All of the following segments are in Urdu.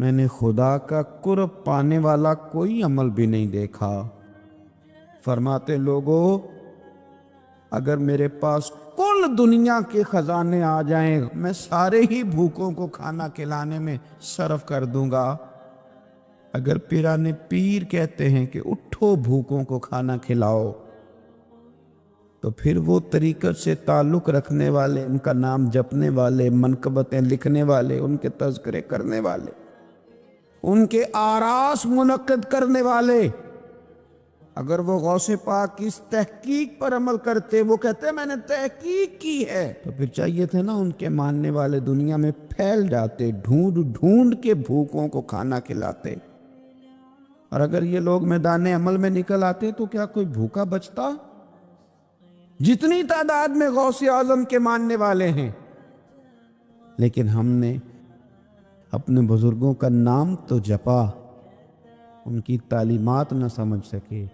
میں نے خدا کا قرب پانے والا کوئی عمل بھی نہیں دیکھا۔ فرماتے لوگو، اگر میرے پاس کل دنیا کے خزانے آ جائیں، میں سارے ہی بھوکوں کو کھانا کھلانے میں صرف کر دوں گا۔ اگر پیران پیر کہتے ہیں کہ اٹھو بھوکوں کو کھانا کھلاؤ، تو پھر وہ طریقت سے تعلق رکھنے والے، ان کا نام جپنے والے، منقبتیں لکھنے والے، ان کے تذکرے کرنے والے، ان کے آراس منعقد کرنے والے، اگر وہ غوث پاک کی اس تحقیق پر عمل کرتے، وہ کہتے میں نے تحقیق کی ہے، تو پھر چاہیے تھے نا ان کے ماننے والے دنیا میں پھیل جاتے، ڈھونڈ ڈھونڈ کے بھوکوں کو کھانا کھلاتے۔ اور اگر یہ لوگ میدان عمل میں نکل آتے تو کیا کوئی بھوکا بچتا؟ جتنی تعداد میں غوث اعظم کے ماننے والے ہیں، لیکن ہم نے اپنے بزرگوں کا نام تو جپا، ان کی تعلیمات نہ سمجھ سکے۔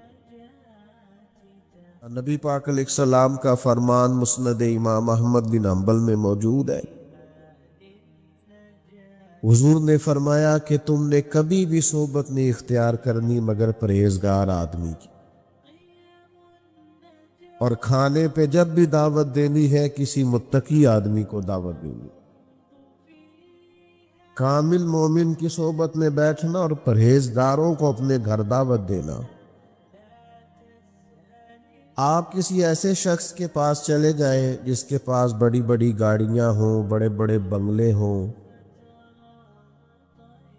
نبی پاک علیہ السلام کا فرمان مسند امام احمد بن حنبل میں موجود ہے۔ حضور نے فرمایا کہ تم نے کبھی بھی صحبت نہیں اختیار کرنی مگر پرہیزگار آدمی کی، اور کھانے پہ جب بھی دعوت دینی ہے کسی متقی آدمی کو دعوت دینی۔ کامل مومن کی صحبت میں بیٹھنا اور پرہیزگاروں کو اپنے گھر دعوت دینا۔ آپ کسی ایسے شخص کے پاس چلے جائیں جس کے پاس بڑی بڑی گاڑیاں ہوں، بڑے بڑے بنگلے ہوں،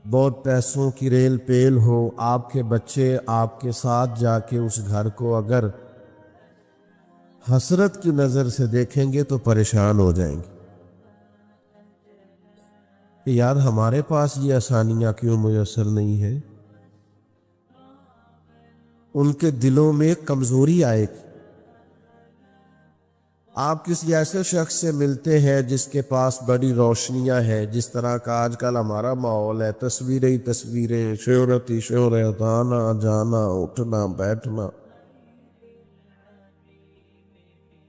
بہت پیسوں کی ریل پیل ہو، آپ کے بچے آپ کے ساتھ جا کے اس گھر کو اگر حسرت کی نظر سے دیکھیں گے تو پریشان ہو جائیں گے کہ یار ہمارے پاس یہ آسانیاں کیوں میسر نہیں ہیں۔ ان کے دلوں میں کمزوری آئے گی۔ آپ کسی ایسے شخص سے ملتے ہیں جس کے پاس بڑی روشنیاں ہیں، جس طرح کا آج کل ہمارا ماحول ہے، تصویریں ہی تصویریں، شہرت ہی شہرت، آنا جانا اٹھنا بیٹھنا،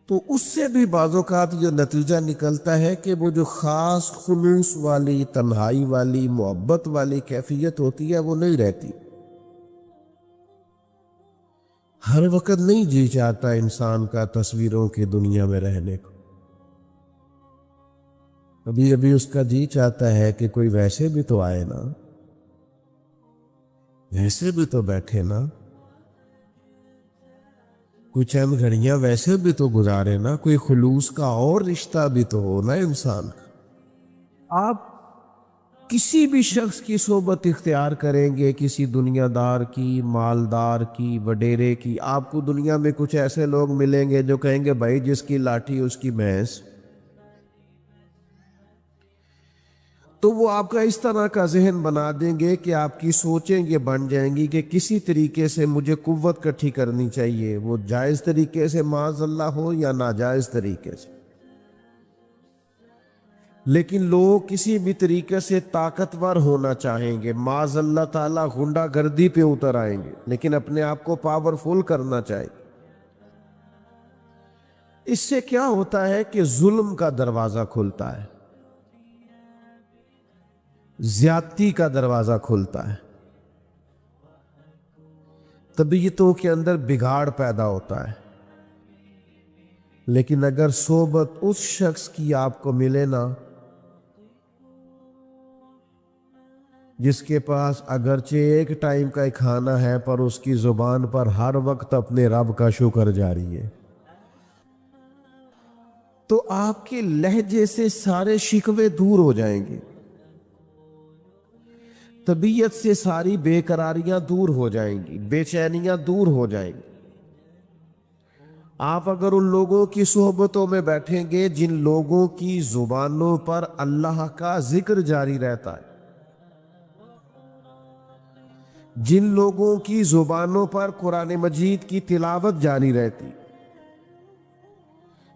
تو اس سے بھی بعض اوقات یہ نتیجہ نکلتا ہے کہ وہ جو خاص خلوص والی، تنہائی والی، محبت والی کیفیت ہوتی ہے وہ نہیں رہتی۔ ہر وقت نہیں جی چاہتا انسان کا تصویروں کی دنیا میں رہنے کو، ابھی ابھی اس کا جی چاہتا ہے کہ کوئی ویسے بھی تو آئے نا، ویسے بھی تو بیٹھے نا، کوئی چند گھڑیاں ویسے بھی تو گزارے نا، کوئی خلوص کا اور رشتہ بھی تو ہو نا انسان۔ آپ کسی بھی شخص کی صحبت اختیار کریں گے، کسی دنیا دار کی، مالدار کی، وڈیرے کی، آپ کو دنیا میں کچھ ایسے لوگ ملیں گے جو کہیں گے بھائی جس کی لاٹھی اس کی بھینس، تو وہ آپ کا اس طرح کا ذہن بنا دیں گے کہ آپ کی سوچیں یہ بن جائیں گی کہ کسی طریقے سے مجھے قوت کٹھی کرنی چاہیے، وہ جائز طریقے سے معاذ اللہ ہو یا ناجائز طریقے سے، لیکن لوگ کسی بھی طریقے سے طاقتور ہونا چاہیں گے، معاذ اللہ تعالیٰ غنڈہ گردی پہ اتر آئیں گے، لیکن اپنے آپ کو پاورفل کرنا چاہیں گے۔ اس سے کیا ہوتا ہے کہ ظلم کا دروازہ کھلتا ہے، زیادتی کا دروازہ کھلتا ہے، طبیعتوں کے اندر بگاڑ پیدا ہوتا ہے۔ لیکن اگر صحبت اس شخص کی آپ کو ملے نا جس کے پاس اگرچہ ایک ٹائم کا ہی کھانا ہے پر اس کی زبان پر ہر وقت اپنے رب کا شکر جاری ہے، تو آپ کے لہجے سے سارے شکوے دور ہو جائیں گے، طبیعت سے ساری بے قراریاں دور ہو جائیں گی، بے چینیاں دور ہو جائیں گی۔ آپ اگر ان لوگوں کی صحبتوں میں بیٹھیں گے جن لوگوں کی زبانوں پر اللہ کا ذکر جاری رہتا ہے، جن لوگوں کی زبانوں پر قرآن مجید کی تلاوت جاری رہتی،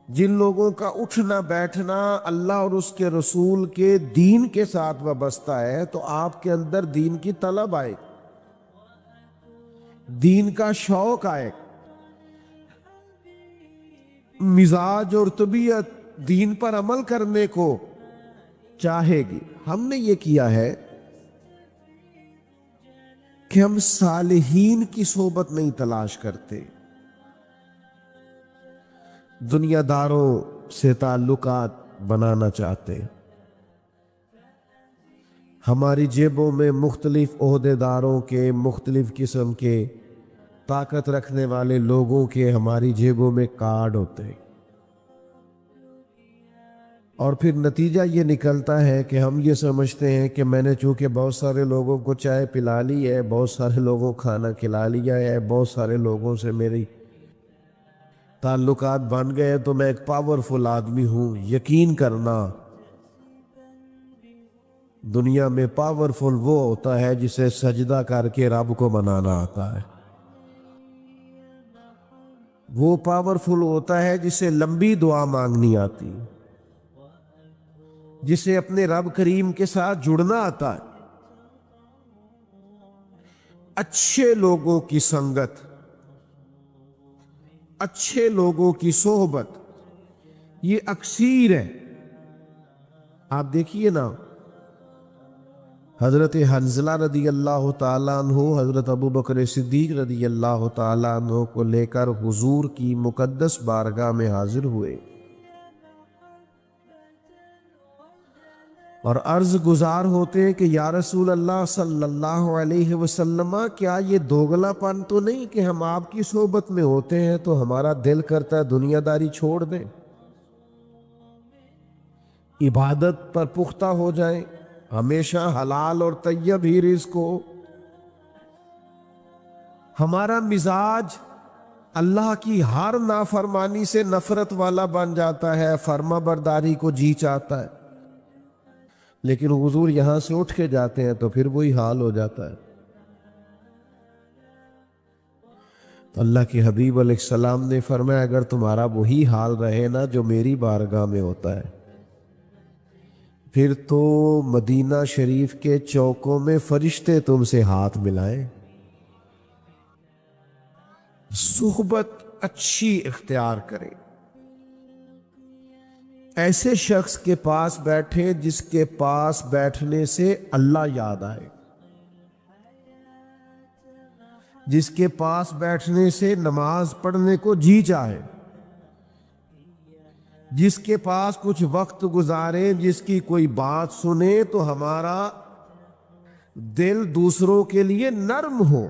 جن لوگوں کا اٹھنا بیٹھنا اللہ اور اس کے رسول کے دین کے ساتھ وابستہ ہے، تو آپ کے اندر دین کی طلب آئے، دین کا شوق آئے، مزاج اور طبیعت دین پر عمل کرنے کو چاہے گی۔ ہم نے یہ کیا ہے کہ ہم صالحین کی صحبت نہیں تلاش کرتے، دنیا داروں سے تعلقات بنانا چاہتے، ہماری جیبوں میں مختلف عہدے داروں کے، مختلف قسم کے طاقت رکھنے والے لوگوں کے ہماری جیبوں میں کارڈ ہوتے ہیں، اور پھر نتیجہ یہ نکلتا ہے کہ ہم یہ سمجھتے ہیں کہ میں نے چونکہ بہت سارے لوگوں کو چائے پلا لی ہے، بہت سارے لوگوں کو کھانا کھلا لیا ہے، بہت سارے لوگوں سے میری تعلقات بن گئے تو میں ایک پاورفل آدمی ہوں۔ یقین کرنا، دنیا میں پاورفل وہ ہوتا ہے جسے سجدہ کر کے رب کو منانا آتا ہے، وہ پاورفل ہوتا ہے جسے لمبی دعا مانگنی آتی، جسے اپنے رب کریم کے ساتھ جڑنا آتا ہے۔ اچھے لوگوں کی سنگت، اچھے لوگوں کی صحبت یہ اکثیر ہے۔ آپ دیکھیے نا، حضرت حنظلہ رضی اللہ تعالیٰ عنہ حضرت ابو بکر صدیق رضی اللہ تعالیٰ عنہ کو لے کر حضور کی مقدس بارگاہ میں حاضر ہوئے اور عرض گزار ہوتے کہ یا رسول اللہ صلی اللہ علیہ وسلم، کیا یہ دوگلا پن تو نہیں کہ ہم آپ کی صحبت میں ہوتے ہیں تو ہمارا دل کرتا ہے دنیا داری چھوڑ دیں، عبادت پر پختہ ہو جائیں، ہمیشہ حلال اور طیب ہی رزق ہو، ہمارا مزاج اللہ کی ہر نافرمانی سے نفرت والا بن جاتا ہے، فرما برداری کو جی چاہتا ہے، لیکن حضور یہاں سے اٹھ کے جاتے ہیں تو پھر وہی حال ہو جاتا ہے۔ تو اللہ کے حبیب علیہ السلام نے فرمایا اگر تمہارا وہی حال رہے نا جو میری بارگاہ میں ہوتا ہے، پھر تو مدینہ شریف کے چوکوں میں فرشتے تم سے ہاتھ ملائیں۔ صحبت اچھی اختیار کریں، ایسے شخص کے پاس بیٹھے جس کے پاس بیٹھنے سے اللہ یاد آئے، جس کے پاس بیٹھنے سے نماز پڑھنے کو جی چاہے، جس کے پاس کچھ وقت گزارے، جس کی کوئی بات سنے تو ہمارا دل دوسروں کے لیے نرم ہو۔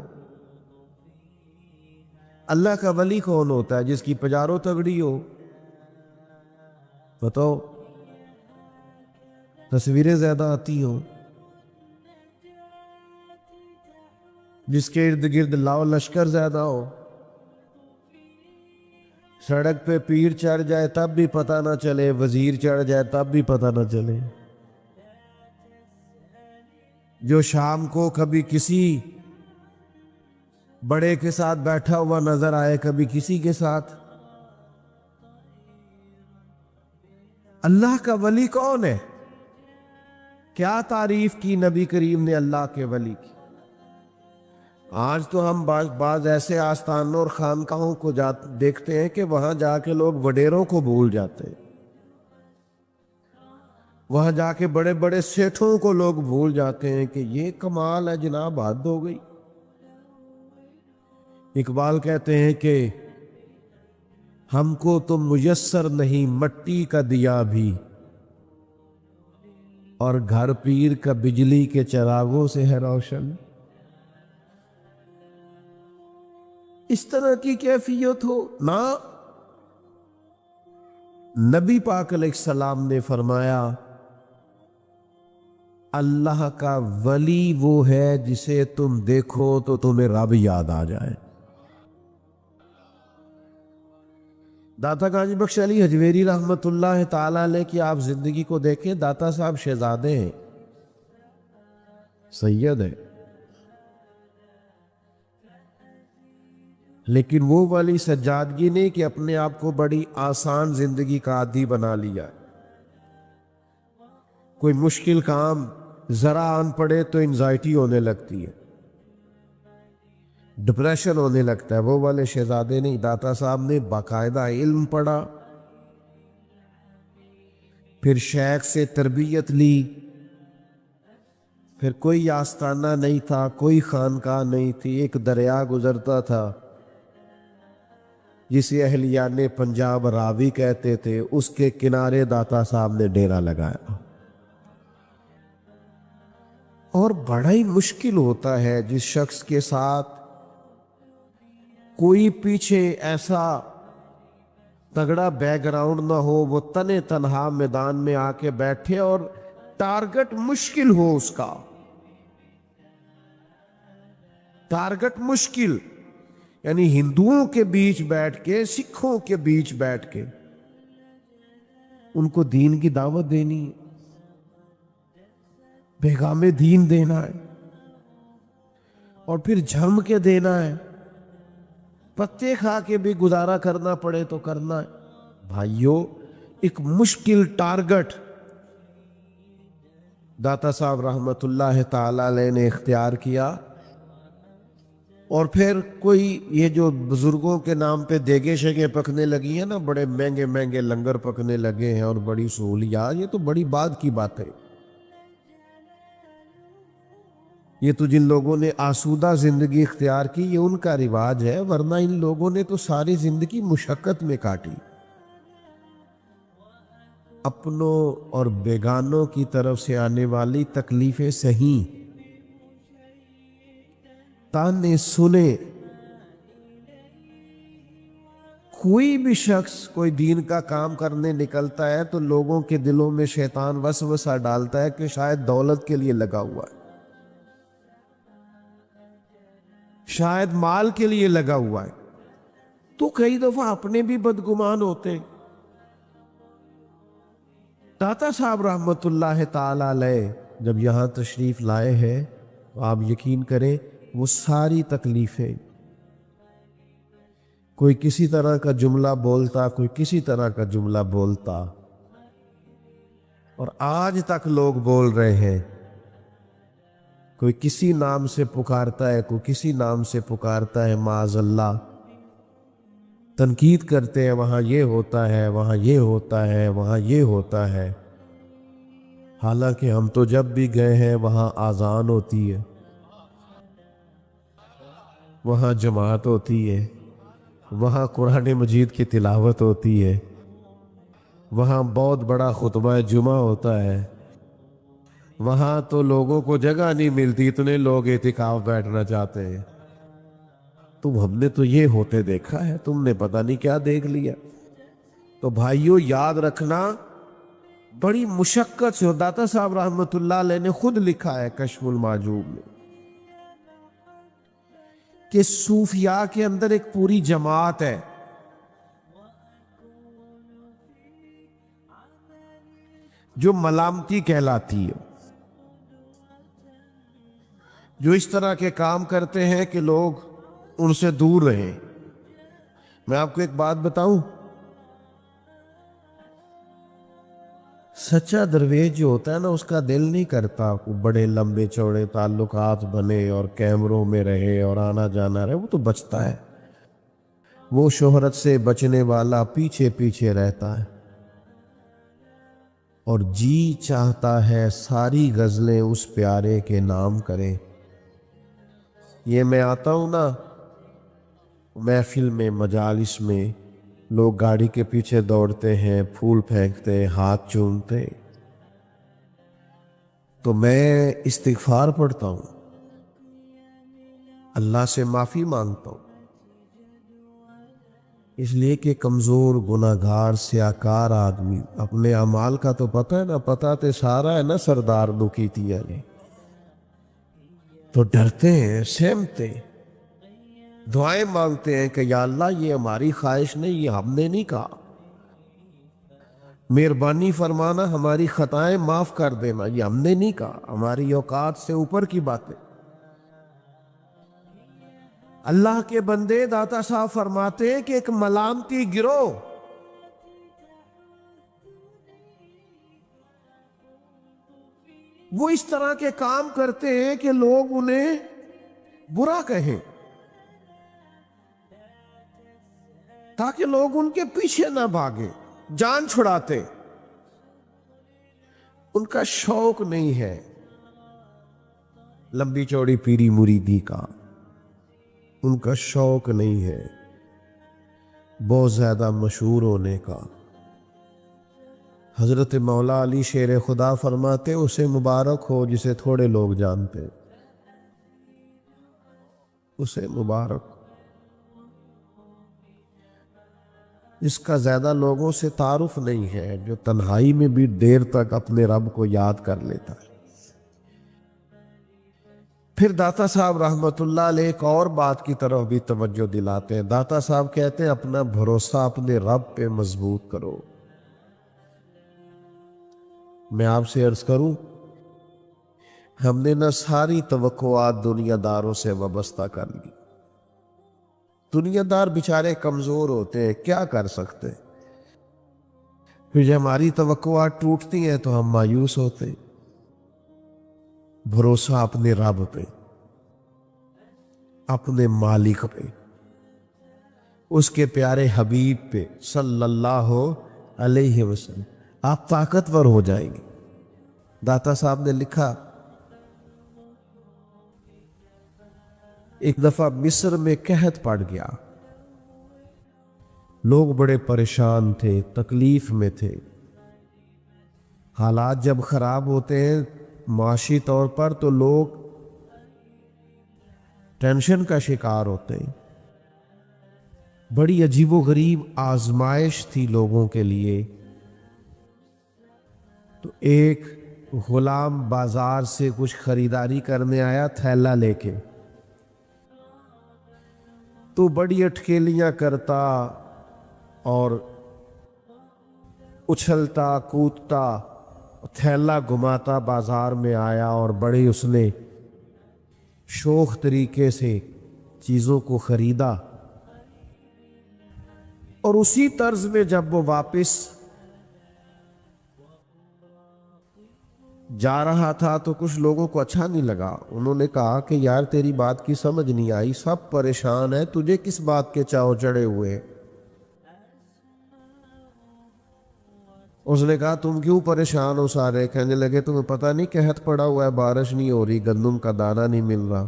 اللہ کا ولی کون ہوتا ہے؟ جس کی پجارو تگڑی ہو۔ بتاؤ، تصویریں زیادہ آتی ہوں، جس کے ارد گرد لاؤ لشکر زیادہ ہو، سڑک پہ پیر چڑھ جائے تب بھی پتہ نہ چلے، وزیر چڑھ جائے تب بھی پتہ نہ چلے، جو شام کو کبھی کسی بڑے کے ساتھ بیٹھا ہوا نظر آئے، کبھی کسی کے ساتھ۔ اللہ کا ولی کون ہے؟ کیا تعریف کی نبی کریم نے اللہ کے ولی کی۔ آج تو ہم بعض ایسے آستانوں اور خانقاہوں کو دیکھتے ہیں کہ وہاں جا کے لوگ وڈیروں کو بھول جاتے ہیں، وہاں جا کے بڑے بڑے سیٹھوں کو لوگ بھول جاتے ہیں کہ یہ کمال ہے جناب، حد ہو گئی۔ اقبال کہتے ہیں کہ ہم کو تو میسر نہیں مٹی کا دیا بھی، اور گھر پیر کا بجلی کے چراغوں سے ہے روشن۔ اس طرح کی کیفیت ہو نا۔ نبی پاک علیہ السلام نے فرمایا اللہ کا ولی وہ ہے جسے تم دیکھو تو تمہیں رب یاد آ جائے۔ داتا کاجی بخش علی حجویری رحمت اللہ تعالی علیہ کی آپ زندگی کو دیکھیں، داتا صاحب شہزادے ہیں، سید ہیں، لیکن وہ والی سجادگی نہیں کہ اپنے آپ کو بڑی آسان زندگی کا عادی بنا لیا۔ کوئی مشکل کام ذرا آن پڑے تو انزائٹی ہونے لگتی ہے، ڈپریشن ہونے لگتا ہے۔ وہ والے شہزادے نہیں، داتا صاحب نے باقاعدہ علم پڑھا، پھر شیخ سے تربیت لی، پھر کوئی آستانہ نہیں تھا، کوئی خانقاہ نہیں تھی، ایک دریا گزرتا تھا جسے اہلیان پنجاب راوی کہتے تھے، اس کے کنارے داتا صاحب نے ڈیرا لگایا۔ اور بڑا ہی مشکل ہوتا ہے جس شخص کے ساتھ کوئی پیچھے ایسا تگڑا بیک گراؤنڈ نہ ہو، وہ تنے تنہا میدان میں آ کے بیٹھے اور ٹارگٹ مشکل ہو، اس کا ٹارگٹ مشکل، یعنی ہندوؤں کے بیچ بیٹھ کے، سکھوں کے بیچ بیٹھ کے ان کو دین کی دعوت دینی ہے، پیغام دین دینا ہے، اور پھر جھم کے دینا ہے، پتے کھا کے بھی گزارا کرنا پڑے تو کرنا ہے۔ بھائیو، ایک مشکل ٹارگٹ داتا صاحب رحمت اللہ تعالی علیہ نے اختیار کیا۔ اور پھر کوئی یہ جو بزرگوں کے نام پہ دیگے شگے پکنے لگی ہیں نا، بڑے مہنگے مہنگے لنگر پکنے لگے ہیں اور بڑی سہولیات، یہ تو بڑی بات کی بات ہے۔ یہ تو جن لوگوں نے آسودہ زندگی اختیار کی، یہ ان کا رواج ہے، ورنہ ان لوگوں نے تو ساری زندگی مشقت میں کاٹی۔ اپنوں اور بیگانوں کی طرف سے آنے والی تکلیفیں سہیں، تانے سنے۔ کوئی بھی شخص کوئی دین کا کام کرنے نکلتا ہے تو لوگوں کے دلوں میں شیطان وسوسہ ڈالتا ہے کہ شاید دولت کے لیے لگا ہوا ہے، شاید مال کے لیے لگا ہوا ہے، تو کئی دفعہ اپنے بھی بدگمان ہوتے ہیں۔ داتا صاحب رحمت اللہ تعالی علیہ جب یہاں تشریف لائے ہیں تو آپ یقین کریں وہ ساری تکلیفیں، کوئی کسی طرح کا جملہ بولتا، کوئی کسی طرح کا جملہ بولتا، اور آج تک لوگ بول رہے ہیں، کوئی کسی نام سے پکارتا ہے، کوئی کسی نام سے پکارتا ہے، معاذ اللہ تنقید کرتے ہیں، وہاں یہ ہوتا ہے، وہاں یہ ہوتا ہے، وہاں یہ ہوتا ہے۔ حالانکہ ہم تو جب بھی گئے ہیں وہاں اذان ہوتی ہے، وہاں جماعت ہوتی ہے، وہاں قرآن مجید کی تلاوت ہوتی ہے، وہاں بہت بڑا خطبہ جمعہ ہوتا ہے، وہاں تو لوگوں کو جگہ نہیں ملتی، اتنے لوگ اعتکاف بیٹھنا چاہتے ہیں۔ تم ہم نے تو یہ ہوتے دیکھا ہے، تم نے پتہ نہیں کیا دیکھ لیا۔ تو بھائیو یاد رکھنا، بڑی مشقت سے، داتا صاحب رحمت اللہ علیہ نے خود لکھا ہے کشف المحجوب میں کہ صوفیاء کے اندر ایک پوری جماعت ہے جو ملامتی کہلاتی ہے، جو اس طرح کے کام کرتے ہیں کہ لوگ ان سے دور رہیں۔ میں آپ کو ایک بات بتاؤں، سچا درویش جو ہوتا ہے نا، اس کا دل نہیں کرتا بڑے لمبے چوڑے تعلقات بنے اور کیمروں میں رہے اور آنا جانا رہے، وہ تو بچتا ہے۔ وہ شہرت سے بچنے والا پیچھے پیچھے رہتا ہے اور جی چاہتا ہے ساری غزلیں اس پیارے کے نام کریں۔ یہ میں آتا ہوں نا محفل میں، مجالس میں، لوگ گاڑی کے پیچھے دوڑتے ہیں، پھول پھینکتے ہیں، ہاتھ چومتے ہیں، تو میں استغفار پڑھتا ہوں، اللہ سے معافی مانگتا ہوں، اس لیے کہ کمزور گناہگار سیاکار آدمی، اپنے اعمال کا تو پتہ ہے نا، پتہ تے سارا ہے نا سردار نو کیتیا نے، تو ڈرتے ہیں، سہمتے ہیں، دعائیں مانگتے ہیں کہ یا اللہ یہ ہماری خواہش نہیں، یہ ہم نے نہیں کہا، مہربانی فرمانا، ہماری خطائیں معاف کر دینا، یہ ہم نے نہیں کہا، ہماری اوقات سے اوپر کی باتیں۔ اللہ کے بندے، داتا صاحب فرماتے ہیں کہ ایک ملامتی گروہ وہ اس طرح کے کام کرتے ہیں کہ لوگ انہیں برا کہیں تاکہ لوگ ان کے پیچھے نہ بھاگیں، جان چھڑاتے۔ ان کا شوق نہیں ہے لمبی چوڑی پیری مریدی کا، ان کا شوق نہیں ہے بہت زیادہ مشہور ہونے کا۔ حضرت مولا علی شیر خدا فرماتے اسے مبارک ہو جسے تھوڑے لوگ جانتے، اسے مبارک اس کا زیادہ لوگوں سے تعارف نہیں ہے، جو تنہائی میں بھی دیر تک اپنے رب کو یاد کر لیتا ہے۔ پھر داتا صاحب رحمت اللہ علیہ ایک اور بات کی طرف بھی توجہ دلاتے ہیں۔ داتا صاحب کہتے ہیں اپنا بھروسہ اپنے رب پہ مضبوط کرو۔ میں آپ سے عرض کروں، ہم نے نہ ساری توقعات دنیا داروں سے وابستہ کر لی۔ دنیا دار بیچارے کمزور ہوتے ہیں، کیا کر سکتے؟ پھر جب ہماری توقعات ٹوٹتی ہیں تو ہم مایوس ہوتے ہیں۔ بھروسہ اپنے رب پہ، اپنے مالک پہ، اس کے پیارے حبیب پہ صلی اللہ علیہ وسلم، آپ طاقتور ہو جائیں گے۔ داتا صاحب نے لکھا، ایک دفعہ مصر میں قحط پڑ گیا، لوگ بڑے پریشان تھے، تکلیف میں تھے۔ حالات جب خراب ہوتے ہیں معاشی طور پر تو لوگ ٹینشن کا شکار ہوتے ہیں۔ بڑی عجیب و غریب آزمائش تھی لوگوں کے لیے۔ تو ایک غلام بازار سے کچھ خریداری کرنے آیا تھیلا لے کے، تو بڑی اٹکیلیاں کرتا اور اچھلتا کودتا تھیلا گھماتا بازار میں آیا، اور بڑے اس نے شوخ طریقے سے چیزوں کو خریدا۔ اور اسی طرز میں جب وہ واپس جا رہا تھا تو کچھ لوگوں کو اچھا نہیں لگا۔ انہوں نے کہا کہ یار تیری بات کی سمجھ نہیں آئی، سب پریشان ہیں، تجھے کس بات کے چاؤ چڑھے ہوئے ہیں؟ اس نے کہا تم کیوں پریشان ہو سارے؟ کہنے لگے تمہیں پتہ نہیں قحط پڑا ہوا ہے، بارش نہیں ہو رہی، گندم کا دانہ نہیں مل رہا۔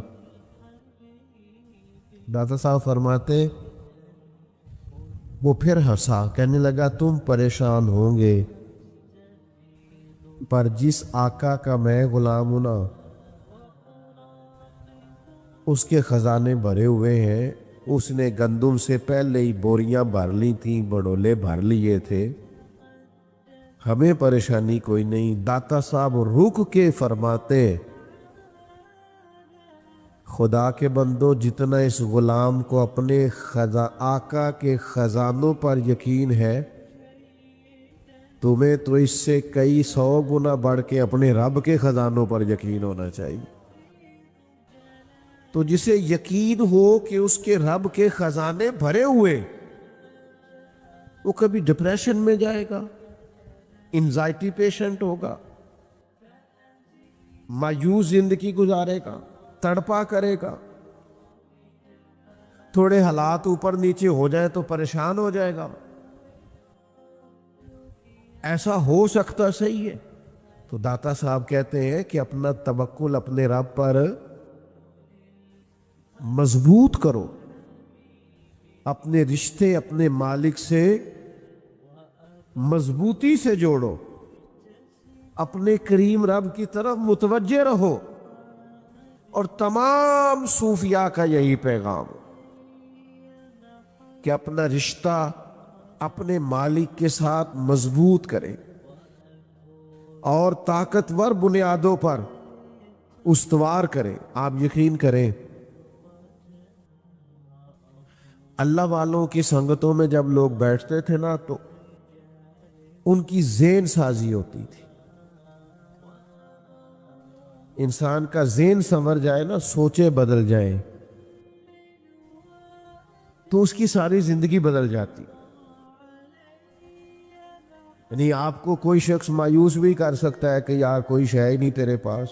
داتا صاحب فرماتے وہ پھر ہنسا، کہنے لگا تم پریشان ہوں گے، پر جس آقا کا میں غلام ہوں نا، اس کے خزانے بھرے ہوئے ہیں۔ اس نے گندم سے پہلے ہی بوریاں بھر لی تھیں، بڑولے بھر لیے تھے، ہمیں پریشانی کوئی نہیں۔ داتا صاحب رک کے فرماتے خدا کے بندو، جتنا اس غلام کو اپنے آقا کے خزانوں پر یقین ہے، تمہیں تو اس سے کئی 100 گنا بڑھ کے اپنے رب کے خزانوں پر یقین ہونا چاہیے۔ تو جسے یقین ہو کہ اس کے رب کے خزانے بھرے ہوئے، وہ کبھی ڈپریشن میں جائے گا، انزائٹی پیشنٹ ہوگا، مایوس زندگی گزارے گا، تڑپا کرے گا، تھوڑے حالات اوپر نیچے ہو جائے تو پریشان ہو جائے گا۔ ایسا ہو سکتا صحیح ہے؟ تو داتا صاحب کہتے ہیں کہ اپنا توکل اپنے رب پر مضبوط کرو، اپنے رشتے اپنے مالک سے مضبوطی سے جوڑو، اپنے کریم رب کی طرف متوجہ رہو۔ اور تمام صوفیاء کا یہی پیغام کہ اپنا رشتہ اپنے مالک کے ساتھ مضبوط کریں اور طاقتور بنیادوں پر استوار کریں۔ آپ یقین کریں، اللہ والوں کی سنگتوں میں جب لوگ بیٹھتے تھے نا تو ان کی ذہن سازی ہوتی تھی۔ انسان کا ذہن سنور جائے نا، سوچیں بدل جائیں، تو اس کی ساری زندگی بدل جاتی۔ یعنی آپ کو کوئی شخص مایوس بھی کر سکتا ہے کہ یار کوئی شے ہی نہیں تیرے پاس،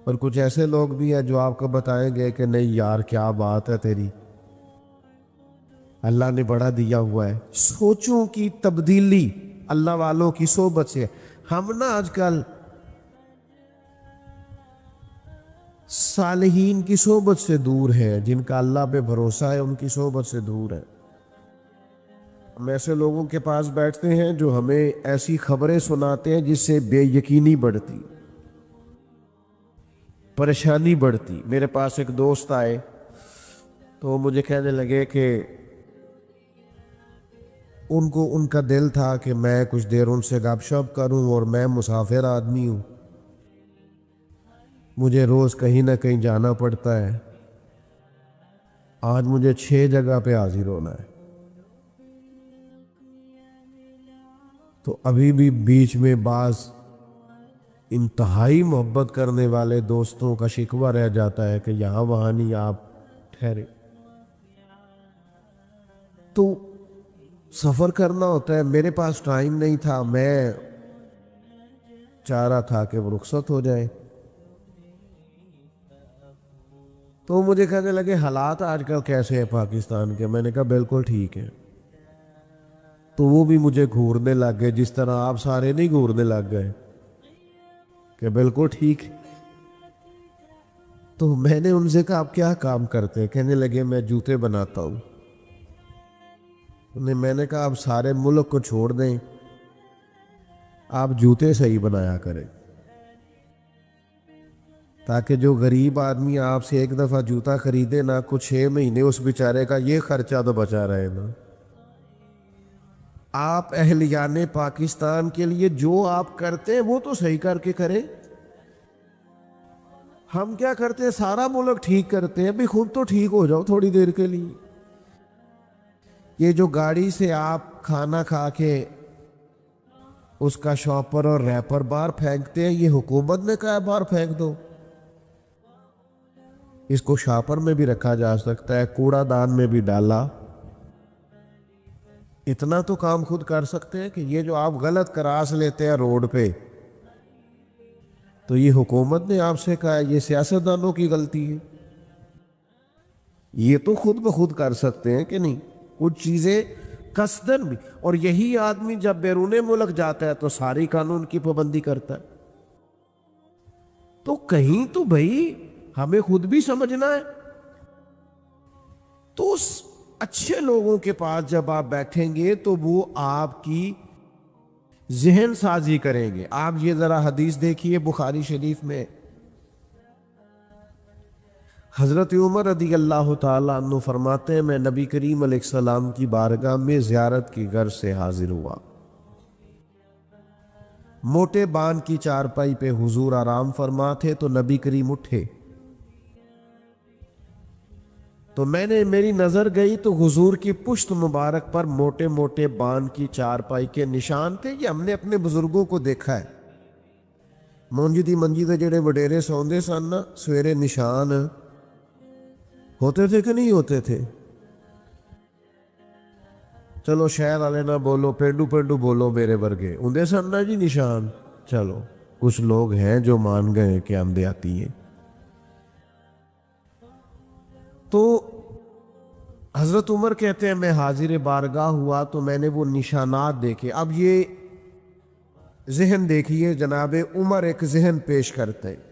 اور کچھ ایسے لوگ بھی ہیں جو آپ کو بتائیں گے کہ نہیں یار کیا بات ہے تیری، اللہ نے بڑا دیا ہوا ہے۔ سوچوں کی تبدیلی اللہ والوں کی صحبت سے۔ ہم نا آج کل صالحین کی صحبت سے دور ہیں، جن کا اللہ پہ بھروسہ ہے ان کی صحبت سے دور ہے۔ ہم ایسے لوگوں کے پاس بیٹھتے ہیں جو ہمیں ایسی خبریں سناتے ہیں جس سے بے یقینی بڑھتی، پریشانی بڑھتی۔ میرے پاس ایک دوست آئے تو وہ مجھے کہنے لگے کہ ان کا دل تھا کہ میں کچھ دیر ان سے گپ شپ کروں، اور میں مسافر آدمی ہوں، مجھے روز کہیں نہ کہیں جانا پڑتا ہے، آج مجھے 6 جگہ پہ حاضر ہونا ہے۔ تو ابھی بھی بیچ میں بعض انتہائی محبت کرنے والے دوستوں کا شکوہ رہ جاتا ہے کہ یہاں وہاں نہیں، آپ ٹھہرے۔ تو سفر کرنا ہوتا ہے، میرے پاس ٹائم نہیں تھا، میں چاہ رہا تھا کہ وہ رخصت ہو جائے۔ تو مجھے کہنے لگے حالات آج کل کیسے ہیں پاکستان کے؟ میں نے کہا بالکل ٹھیک ہے۔ تو وہ بھی مجھے گھورنے لگ گئے، جس طرح آپ سارے نہیں گھورنے لگ گئے کہ بالکل ٹھیک ہے۔ تو میں نے ان سے کہا آپ کیا کام کرتے ہیں؟ کہنے لگے میں جوتے بناتا ہوں۔ میں نے کہا آپ سارے ملک کو چھوڑ دیں، آپ جوتے صحیح بنایا کریں، تاکہ جو غریب آدمی آپ سے ایک دفعہ جوتا خریدے نا، کچھ 6 مہینے اس بیچارے کا یہ خرچہ تو بچا رہے نا۔ آپ اہلیان پاکستان کے لیے جو آپ کرتے ہیں وہ تو صحیح کر کے کریں۔ ہم کیا کرتے ہیں؟ سارا ملک ٹھیک کرتے ہیں، بھی خود تو ٹھیک ہو جاؤ تھوڑی دیر کے لیے۔ یہ جو گاڑی سے آپ کھانا کھا کے اس کا شاپر اور ریپر باہر پھینکتے ہیں، یہ حکومت نے کہا باہر پھینک دو؟ اس کو شاپر میں بھی رکھا جا سکتا ہے، کوڑا دان میں بھی ڈالا۔ اتنا تو کام خود کر سکتے ہیں کہ یہ جو آپ غلط کراس لیتے ہیں روڈ پہ، تو یہ حکومت نے آپ سے کہا یہ سیاستدانوں کی غلطی ہے؟ یہ تو خود بخود کر سکتے ہیں کہ نہیں؟ کچھ چیزیں قصدن بھی۔ اور یہی آدمی جب بیرون ملک جاتا ہے تو ساری قانون کی پابندی کرتا ہے۔ تو کہیں تو بھائی ہمیں خود بھی سمجھنا ہے۔ تو اس اچھے لوگوں کے پاس جب آپ بیٹھیں گے تو وہ آپ کی ذہن سازی کریں گے۔ آپ یہ ذرا حدیث دیکھیے بخاری شریف میں، حضرت عمر رضی اللہ تعالیٰ عنہ فرماتے ہیں میں نبی کریم علیہ السلام کی بارگاہ میں زیارت کی غرض سے حاضر ہوا۔ موٹے بان کی چارپائی پہ حضور آرام فرما تھے تو نبی کریم اٹھے، تو میری نظر گئی تو حضور کی پشت مبارک پر موٹے موٹے بان کی چارپائی کے نشان تھے۔ یہ ہم نے اپنے بزرگوں کو دیکھا ہے، منجی منجی دے جڑے وڈیرے سوندے سن نا، سویرے نشان ہوتے تھے کہ نہیں ہوتے تھے؟ چلو شہر والے نہ بولو، پینڈو پینڈو بولو، میرے ورگے اندے سن نا جی نشان۔ چلو کچھ لوگ ہیں جو مان گئے کہ ہم دیہاتی ہیں۔ تو حضرت عمر کہتے ہیں میں حاضر بارگاہ ہوا تو میں نے وہ نشانات دیکھے۔ اب یہ ذہن دیکھیے، جناب عمر ایک ذہن پیش کرتے ہیں،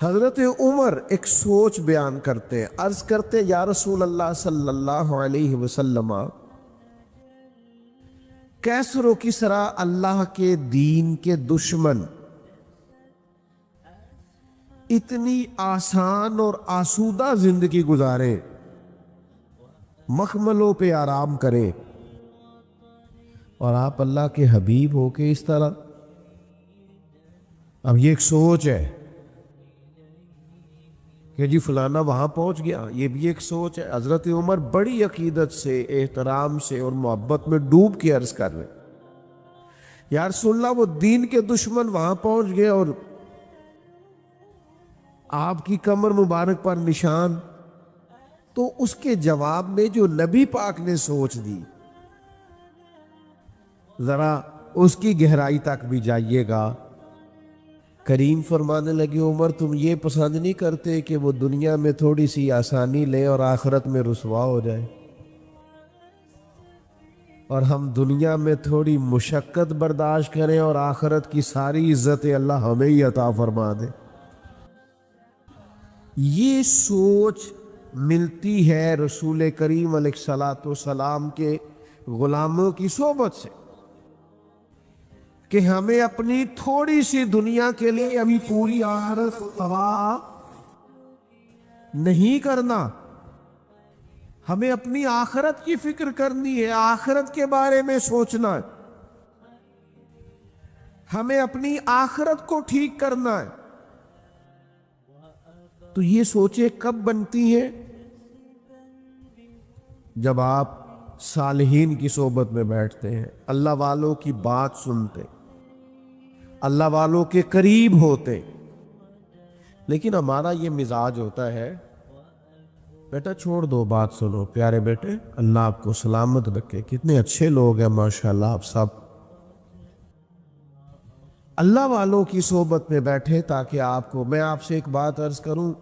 حضرت عمر ایک سوچ بیان کرتے ہیں، عرض کرتے ہیں یا رسول اللہ صلی اللہ علیہ وسلم، کیسر و کسرا اللہ کے دین کے دشمن اتنی آسان اور آسودہ زندگی گزاریں، مخملوں پہ آرام کریں، اور آپ اللہ کے حبیب ہو کے اس طرح؟ اب یہ ایک سوچ ہے کہ جی فلانا وہاں پہنچ گیا، یہ بھی ایک سوچ ہے۔ حضرت عمر بڑی عقیدت سے، احترام سے اور محبت میں ڈوب کے عرض کر رہے یا رسول اللہ وہ دین کے دشمن وہاں پہنچ گئے اور آپ کی کمر مبارک پر نشان؟ تو اس کے جواب میں جو نبی پاک نے سوچ دی، ذرا اس کی گہرائی تک بھی جائیے گا۔ کریم فرمانے لگے عمر تم یہ پسند نہیں کرتے کہ وہ دنیا میں تھوڑی سی آسانی لے اور آخرت میں رسوا ہو جائے، اور ہم دنیا میں تھوڑی مشقت برداشت کریں اور آخرت کی ساری عزت اللہ ہمیں ہی عطا فرما دے؟ یہ سوچ ملتی ہے رسول کریم علیہ الصلاۃ والسلام کے غلاموں کی صحبت سے کہ ہمیں اپنی تھوڑی سی دنیا کے لیے ابھی پوری آخرت تباہ نہیں کرنا. ہمیں اپنی آخرت کی فکر کرنی ہے، آخرت کے بارے میں سوچنا ہے، ہمیں اپنی آخرت کو ٹھیک کرنا ہے. تو یہ سوچیں کب بنتی ہیں؟ جب آپ صالحین کی صحبت میں بیٹھتے ہیں، اللہ والوں کی بات سنتے، اللہ والوں کے قریب ہوتے. لیکن ہمارا یہ مزاج ہوتا ہے، بیٹا چھوڑ دو، بات سنو. پیارے بیٹے، اللہ آپ کو سلامت رکھے، کتنے اچھے لوگ ہیں ماشاءاللہ آپ سب. اللہ والوں کی صحبت میں بیٹھے تاکہ آپ کو، میں آپ سے ایک بات عرض کروں،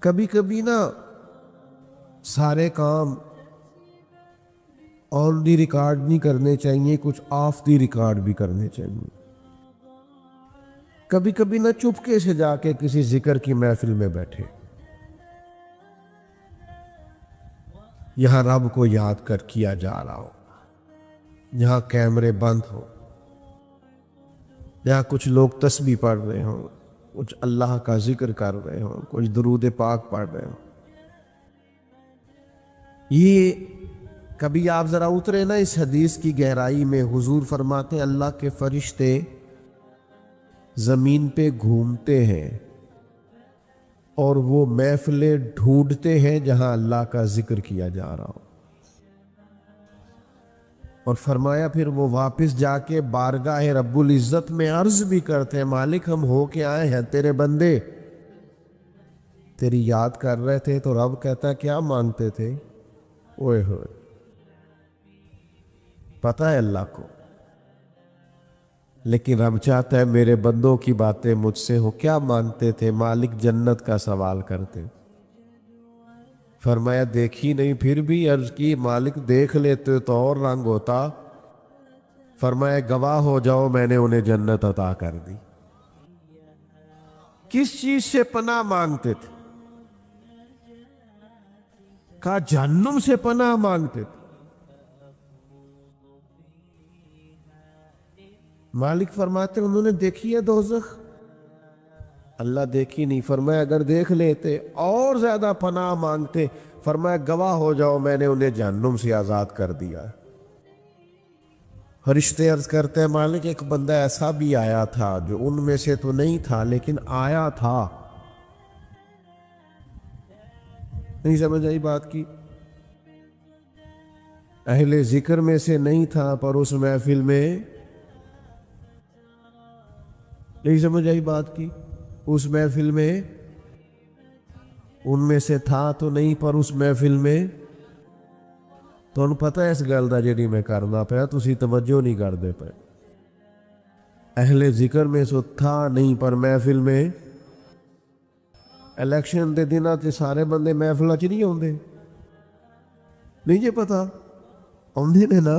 کبھی کبھی نا سارے کام آن دی ریکارڈ نہیں کرنے چاہیے، کچھ آف دی ریکارڈ بھی کرنے چاہیے. کبھی کبھی نہ چپکے سے جا کے کسی ذکر کی محفل میں بیٹھے، یہاں رب کو یاد کر کیا جا رہا ہو، یہاں کیمرے بند ہو، یہاں کچھ لوگ تسبیح پڑھ رہے ہوں، کچھ اللہ کا ذکر کر رہے ہوں، کچھ درود پاک پڑھ رہے ہوں. یہ کبھی آپ ذرا اترے نا اس حدیث کی گہرائی میں. حضور فرماتے ہیں اللہ کے فرشتے زمین پہ گھومتے ہیں اور وہ محفلیں ڈھونڈتے ہیں جہاں اللہ کا ذکر کیا جا رہا ہو. اور فرمایا پھر وہ واپس جا کے بارگاہ رب العزت میں عرض بھی کرتے ہیں، مالک ہم ہو کے آئے ہیں، تیرے بندے تیری یاد کر رہے تھے. تو رب کہتا ہے کیا مانگتے تھے؟ اوئے ہوئے، پتہ ہے اللہ کو، لیکن رب چاہتا ہے میرے بندوں کی باتیں مجھ سے ہو. کیا مانگتے تھے؟ مالک جنت کا سوال کرتے. فرمایا دیکھی نہیں، پھر بھی عرض کی مالک دیکھ لیتے تو اور رنگ ہوتا. فرمایا گواہ ہو جاؤ میں نے انہیں جنت عطا کر دی. کس چیز سے پناہ مانگتے تھے؟ کہا جہنم سے پناہ مانگتے تھے. مالک فرماتے انہوں نے دیکھی ہے دوزخ؟ اللہ دیکھی نہیں. فرمایا اگر دیکھ لیتے اور زیادہ پناہ مانگتے. فرمایا گواہ ہو جاؤ میں نے انہیں جہنم سے آزاد کر دیا. فرشتے عرض کرتے ہیں مالک ایک بندہ ایسا بھی آیا تھا جو ان میں سے تو نہیں تھا لیکن آیا تھا. نہیں سمجھ آئی بات کی؟ اہل ذکر میں سے نہیں تھا پر اس محفل میں، نہیں سمجھ آئی بات کی؟ اس محفل میں ان میں سے تھا تو نہیں پر اس محفل میں. تو پتہ ہے اس گل دا جڑی میں کرنا پیا تسی توجہ نہیں کردے پے. اہل ذکر میں سو تھا نہیں پر محفل میں. الیکشن دے دنوں تے سارے بندے محفل چ نہیں آتے، نہیں جی پتا آدھے نے نا.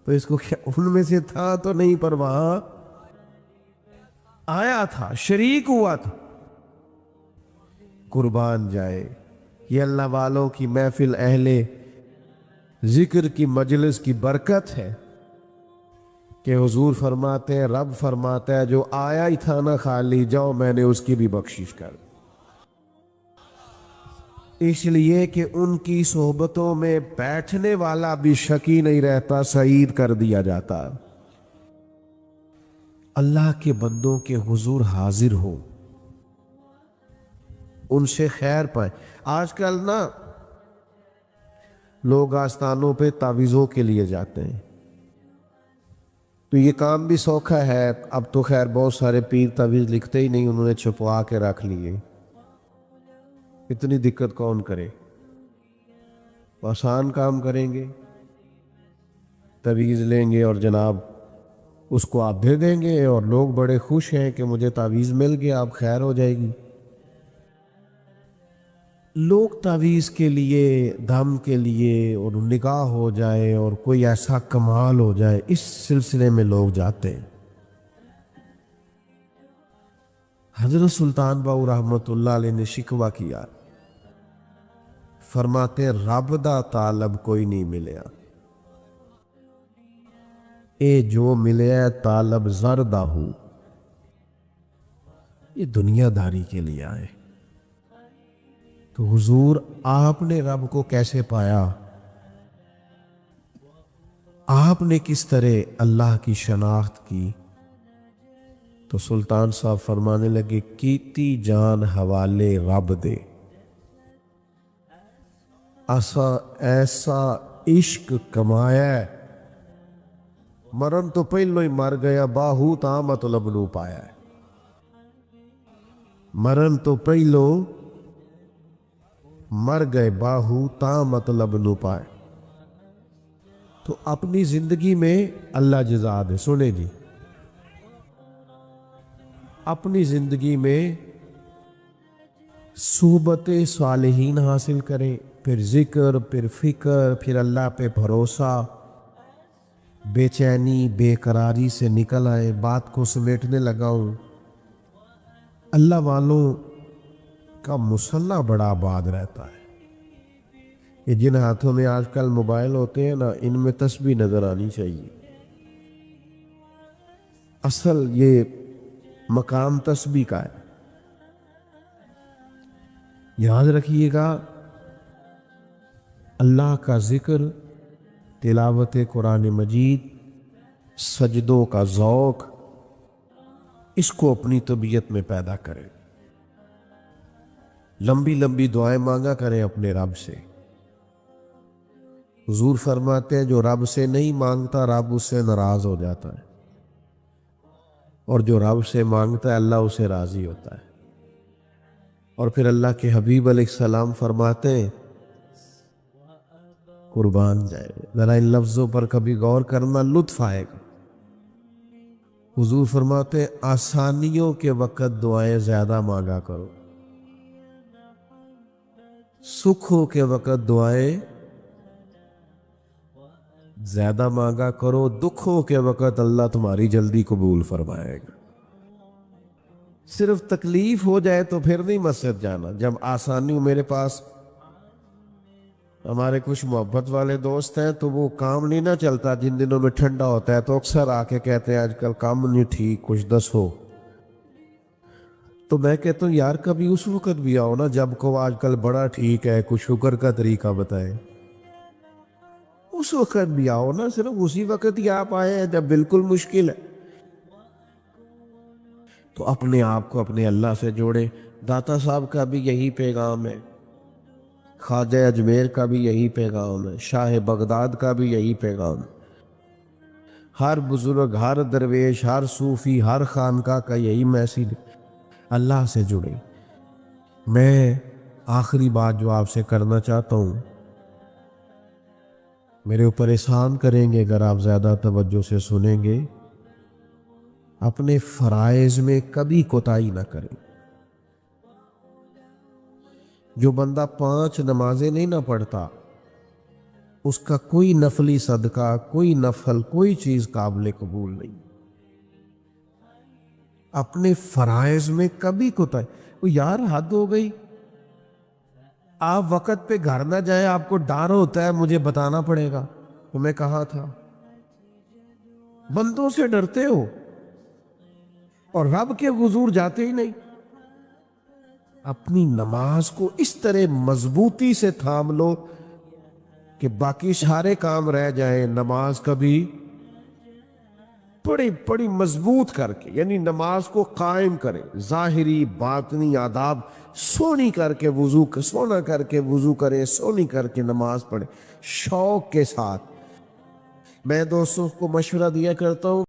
تو اس کو ان میں سے تھا تو نہیں پر وہاں آیا تھا، شریک ہوا تھا. قربان جائے یہ اللہ والوں کی محفل، اہل ذکر کی مجلس کی برکت ہے کہ حضور فرماتے ہیں، رب فرماتا ہے جو آیا ہی تھا نا خالی، جاؤ میں نے اس کی بھی بخشش کر. اس لیے کہ ان کی صحبتوں میں بیٹھنے والا بھی شکی نہیں رہتا، سعید کر دیا جاتا. اللہ کے بندوں کے حضور حاضر ہو، ان سے خیر پائے. آج کل نا لوگ آستانوں پہ تعویذوں کے لیے جاتے ہیں، تو یہ کام بھی سوکھا ہے. اب تو خیر بہت سارے پیر تعویذ لکھتے ہی نہیں، انہوں نے چھپوا کے رکھ لیے. اتنی دقت کون کرے؟ آسان کام کریں گے، تعویذ لیں گے اور جناب اس کو آپ دے دیں گے اور لوگ بڑے خوش ہیں کہ مجھے تعویذ مل گیا، اب خیر ہو جائے گی. لوگ تعویذ کے لیے، دم کے لیے اور نکاح ہو جائے اور کوئی ایسا کمال ہو جائے، اس سلسلے میں لوگ جاتے ہیں. حضرت سلطان باؤ رحمت اللہ علیہ نے شکوہ کیا، فرماتے رب دا طالب کوئی نہیں ملیا، اے جو ملیا طالب زردہ ہو، یہ دنیا داری کے لیے آئے۔ تو حضور آپ نے رب کو کیسے پایا؟ آپ نے کس طرح اللہ کی شناخت کی؟ تو سلطان صاحب فرمانے لگے کیتی جان حوالے رب دے، ایسا عشق کمایا ہے، مرن تو پہلو ہی مر گیا، باہو تا مطلب نو پایا ہے۔ مرن تو پہلو مر گئے، باہو تا مطلب نو پائے۔ تو اپنی زندگی میں اللہ جزا دے، سنے جی، اپنی زندگی میں صحبت صالحین حاصل کریں، پھر ذکر، پھر فکر، پھر اللہ پہ بھروسہ، بے چینی بے قراری سے نکل آئے۔ بات کو سمیٹنے لگا ہوں، اللہ والوں کا مسلح بڑا آباد رہتا ہے۔ یہ جن ہاتھوں میں آج کل موبائل ہوتے ہیں نا، ان میں تسبیح نظر آنی چاہیے۔ اصل یہ مقام تسبیح کا ہے، یاد رکھیے گا۔ اللہ کا ذکر، تلاوت قرآن مجید، سجدوں کا ذوق، اس کو اپنی طبیعت میں پیدا کریں۔ لمبی لمبی دعائیں مانگا کریں اپنے رب سے۔ حضور فرماتے ہیں جو رب سے نہیں مانگتا رب اس سے ناراض ہو جاتا ہے، اور جو رب سے مانگتا ہے اللہ اسے راضی ہوتا ہے۔ اور پھر اللہ کے حبیب علیہ السلام فرماتے ہیں، قربان جائے ذرا ان لفظوں پر کبھی غور کرنا، لطف آئے گا۔ حضور فرماتے ہیں آسانیوں کے وقت دعائیں زیادہ مانگا کرو، سکھوں کے وقت دعائیں زیادہ مانگا کرو، دکھوں کے وقت اللہ تمہاری جلدی قبول فرمائے گا۔ صرف تکلیف ہو جائے تو پھر نہیں مسجد جانا۔ جب آسانی میرے پاس ہمارے کچھ محبت والے دوست ہیں تو وہ کام نہیں نہ چلتا، جن دنوں میں ٹھنڈا ہوتا ہے تو اکثر آ کے کہتے ہیں آج کل کام نہیں ٹھیک، کچھ دسو۔ تو میں کہتا ہوں یار کبھی اس وقت بھی آؤ نا جب کو آج کل بڑا ٹھیک ہے، کچھ شکر کا طریقہ بتائے۔ اس وقت بھی آؤ نا، صرف اسی وقت ہی آپ آئے ہیں جب بالکل مشکل ہے۔ تو اپنے آپ کو اپنے اللہ سے جوڑے۔ داتا صاحب کا بھی یہی پیغام ہے، خواجہ اجمیر کا بھی یہی پیغام ہے، شاہ بغداد کا بھی یہی پیغام ہے۔ ہر بزرگ، ہر درویش، ہر صوفی، ہر خانقاہ کا یہی میسیج، اللہ سے جڑے۔ میں آخری بات جو آپ سے کرنا چاہتا ہوں، میرے اوپر احسان کریں گے اگر آپ زیادہ توجہ سے سنیں گے، اپنے فرائض میں کبھی کوتاہی نہ کریں۔ جو بندہ 5 نمازیں نہیں نہ پڑھتا، اس کا کوئی نفلی صدقہ، کوئی نفل، کوئی چیز قابل قبول نہیں۔ اپنے فرائض میں کبھی کوتاہی، وہ یار حد ہو گئی، آپ وقت پہ گھر نہ جائیں، آپ کو ڈر ہوتا ہے مجھے بتانا پڑے گا، تو میں کہاں تھا؟ بندوں سے ڈرتے ہو اور رب کے حضور جاتے ہی نہیں۔ اپنی نماز کو اس طرح مضبوطی سے تھام لو کہ باقی سارے کام رہ جائیں، نماز کبھی بڑی مضبوط کر کے، یعنی نماز کو قائم کریں، ظاہری باطنی آداب سونی کر کے وضو، سونا کر کے وضو کریں، سونی کر کے نماز پڑھیں، شوق کے ساتھ۔ میں دوستوں کو مشورہ دیا کرتا ہوں